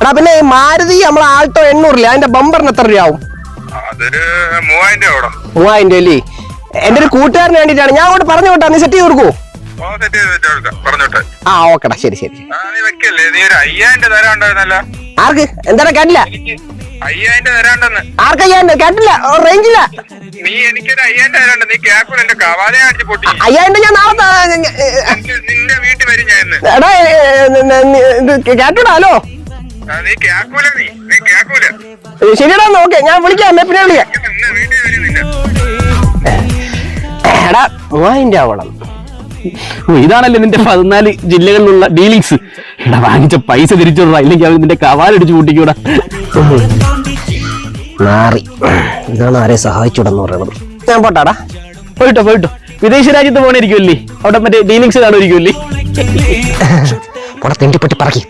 എടാ പിന്നെ മാരുതി നമ്മളെ ആൾട്ടോ 800 അതിന്റെ ബമ്പറിന് എത്ര രൂപയാവും? അതൊരു 3000 രൂപ. 3000 അല്ലേ? എന്റെ ഒരു കൂട്ടുകാരന് വേണ്ടിട്ടാണ്, ഞാൻ അങ്ങോട്ട് പറഞ്ഞു വിട്ടാ, നീ സെറ്റ് ചെയ്ത് കൊടുക്കൂ? ആ ഓക്കെടാ, ശരി ശരി. ആർക്ക്? എന്താ കേട്ടില്ല? 5000 തരാണ്ടെന്ന്. ആർക്ക് 5000? കേട്ടില്ല, റേഞ്ചില്ല. നീ എനിക്കൊരു 5000 തരാണ്ട്, നീ കേൾക്കൂല. എന്റെ കവാലെ അടിച്ച് പൊട്ടി. 5000 ഞാൻ നാളെ നിന്റെ വീട്ടിൽ വരും ഞാൻ. എടാ കേട്ടൂടാ? ഹലോ, നീ കേൾക്കൂല. നീ കേൾക്കൂല. ശരിയടാ, ഓക്കെ, ഞാൻ വിളിക്കാം, പിന്നെ വിളിക്കാം. വീട്ടിൽ വരുന്നില്ല. എടാ 3000 ആവണം. ഇതാണല്ലേ നിന്റെ 14 ജില്ലകളിലുള്ള ഡീലിങ്സ്. എടാ വാങ്ങിച്ച പൈസ തിരിച്ചുള്ള, ഇല്ലെങ്കിൽ അവൻ നിന്റെ കവാലടിച്ച് കൂട്ടിക്കൂടാ. മാറി, ഇതാണ് ആരെ സഹായിച്ചൂടെന്ന് പറയണത്. ഞാൻ പോട്ടാടാ. പോയിട്ടോ. വിദേശ രാജ്യത്ത് പോകണിരിക്കുമല്ലേ? അവിടെ മറ്റേ ഡീലിങ്സ് കാണുമായിരിക്കുമല്ലേ? തെണ്ടിപ്പെട്ടി പറക്കി.